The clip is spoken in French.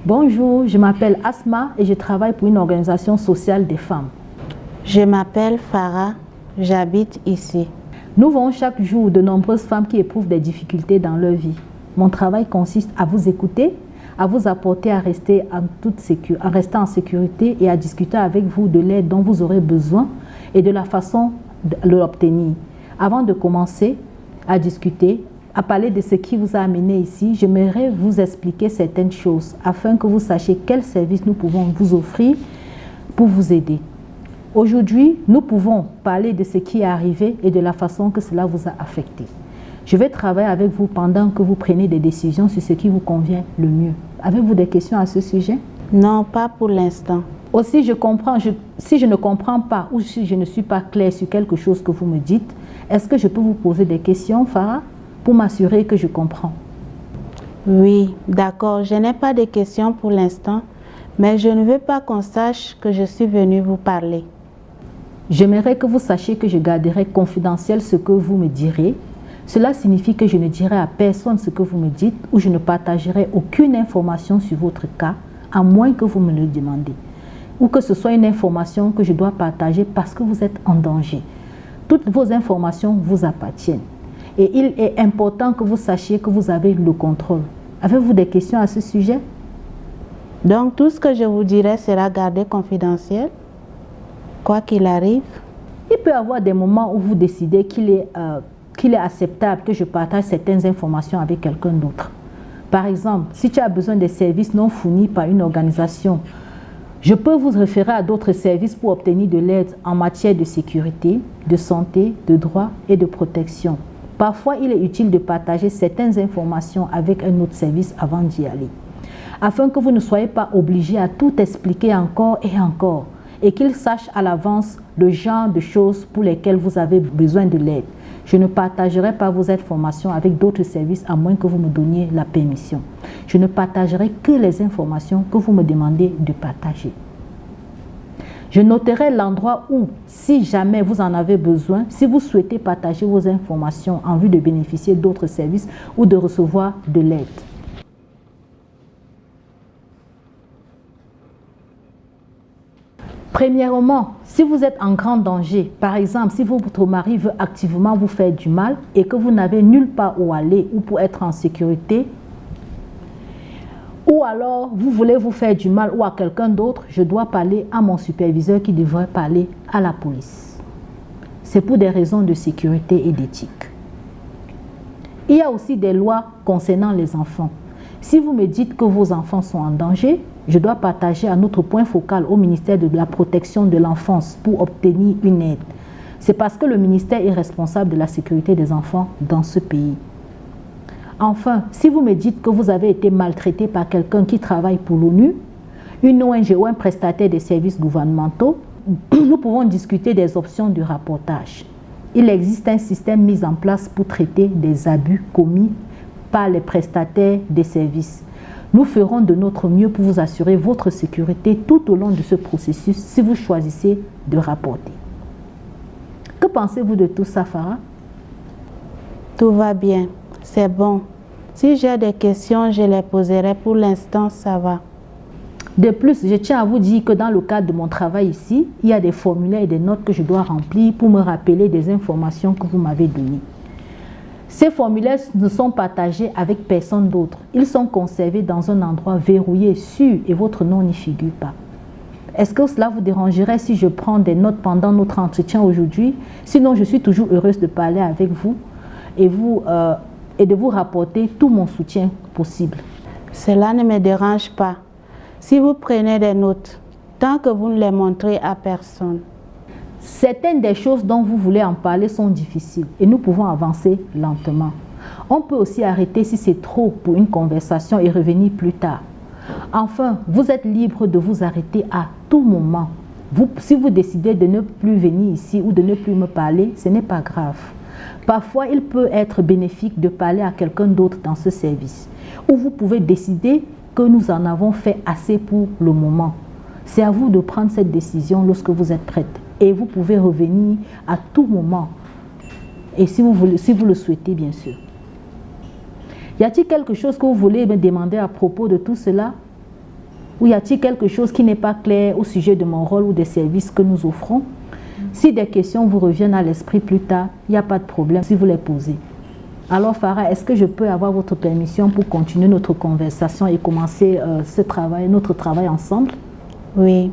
Bonjour, je m'appelle Asma et je travaille pour une organisation sociale des femmes. Je m'appelle Farah, j'habite ici. Nous voyons chaque jour de nombreuses femmes qui éprouvent des difficultés dans leur vie. Mon travail consiste à vous écouter, à vous apporter à rester en sécurité et à discuter avec vous de l'aide dont vous aurez besoin et de la façon de l'obtenir. Avant de commencer à discuter, à parler de ce qui vous a amené ici, j'aimerais vous expliquer certaines choses afin que vous sachiez quels services nous pouvons vous offrir pour vous aider. Aujourd'hui, nous pouvons parler de ce qui est arrivé et de la façon que cela vous a affecté. Je vais travailler avec vous pendant que vous prenez des décisions sur ce qui vous convient le mieux. Avez-vous des questions à ce sujet? Non, pas pour l'instant. Aussi, si je ne comprends pas ou si je ne suis pas claire sur quelque chose que vous me dites, est-ce que je peux vous poser des questions, Farah, pour m'assurer que je comprends? Oui, d'accord. Je n'ai pas de questions pour l'instant, mais je ne veux pas qu'on sache que je suis venue vous parler. J'aimerais que vous sachiez que je garderai confidentiel ce que vous me direz. Cela signifie que je ne dirai à personne ce que vous me dites ou je ne partagerai aucune information sur votre cas, à moins que vous me le demandiez. Ou que ce soit une information que je dois partager parce que vous êtes en danger. Toutes vos informations vous appartiennent. Et il est important que vous sachiez que vous avez le contrôle. Avez-vous des questions à ce sujet? Donc tout ce que je vous dirai sera gardé confidentiel, quoi qu'il arrive? Il peut y avoir des moments où vous décidez qu'il est acceptable que je partage certaines informations avec quelqu'un d'autre. Par exemple, si tu as besoin de services non fournis par une organisation, je peux vous référer à d'autres services pour obtenir de l'aide en matière de sécurité, de santé, de droit et de protection. Parfois, il est utile de partager certaines informations avec un autre service avant d'y aller, afin que vous ne soyez pas obligé à tout expliquer encore et qu'ils sachent à l'avance le genre de choses pour lesquelles vous avez besoin de l'aide. Je ne partagerai pas vos informations avec d'autres services à moins que vous me donniez la permission. Je ne partagerai que les informations que vous me demandez de partager. Je noterai l'endroit où, si jamais vous en avez besoin, si vous souhaitez partager vos informations en vue de bénéficier d'autres services ou de recevoir de l'aide. Premièrement, si vous êtes en grand danger, par exemple, si votre mari veut activement vous faire du mal et que vous n'avez nulle part où aller ou pour être en sécurité, ou alors vous voulez vous faire du mal ou à quelqu'un d'autre, je dois parler à mon superviseur qui devrait parler à la police. C'est pour des raisons de sécurité et d'éthique. Il y a aussi des lois concernant les enfants. Si vous me dites que vos enfants sont en danger, je dois partager un autre point focal au ministère de la protection de l'enfance pour obtenir une aide. C'est parce que le ministère est responsable de la sécurité des enfants dans ce pays. Enfin, si vous me dites que vous avez été maltraité par quelqu'un qui travaille pour l'ONU, une ONG ou un prestataire des services gouvernementaux, nous pouvons discuter des options de rapportage. Il existe un système mis en place pour traiter des abus commis par les prestataires des services. Nous ferons de notre mieux pour vous assurer votre sécurité tout au long de ce processus si vous choisissez de rapporter. Que pensez-vous de tout ça, Farah? Tout va bien, c'est bon. Si j'ai des questions, je les poserai. Pour l'instant, ça va. De plus, je tiens à vous dire que dans le cadre de mon travail ici, il y a des formulaires et des notes que je dois remplir pour me rappeler des informations que vous m'avez données. Ces formulaires ne sont partagés avec personne d'autre. Ils sont conservés dans un endroit verrouillé, sûr, et votre nom n'y figure pas. Est-ce que cela vous dérangerait si je prends des notes pendant notre entretien aujourd'hui? Sinon, je suis toujours heureuse de parler avec vous et de vous rapporter tout mon soutien possible. Cela ne me dérange pas. Si vous prenez des notes, tant que vous ne les montrez à personne. Certaines des choses dont vous voulez en parler sont difficiles et nous pouvons avancer lentement. On peut aussi arrêter si c'est trop pour une conversation et revenir plus tard. Enfin, vous êtes libre de vous arrêter à tout moment. Si vous décidez de ne plus venir ici ou de ne plus me parler, ce n'est pas grave. Parfois, il peut être bénéfique de parler à quelqu'un d'autre dans ce service. Ou vous pouvez décider que nous en avons fait assez pour le moment. C'est à vous de prendre cette décision lorsque vous êtes prête. Et vous pouvez revenir à tout moment. Et si vous le souhaitez, bien sûr. Y a-t-il quelque chose que vous voulez me demander à propos de tout cela? Ou y a-t-il quelque chose qui n'est pas clair au sujet de mon rôle ou des services que nous offrons? Si des questions vous reviennent à l'esprit plus tard, il n'y a pas de problème si vous les posez. Alors Farah, est-ce que je peux avoir votre permission pour continuer notre conversation et commencer notre travail ensemble? Oui.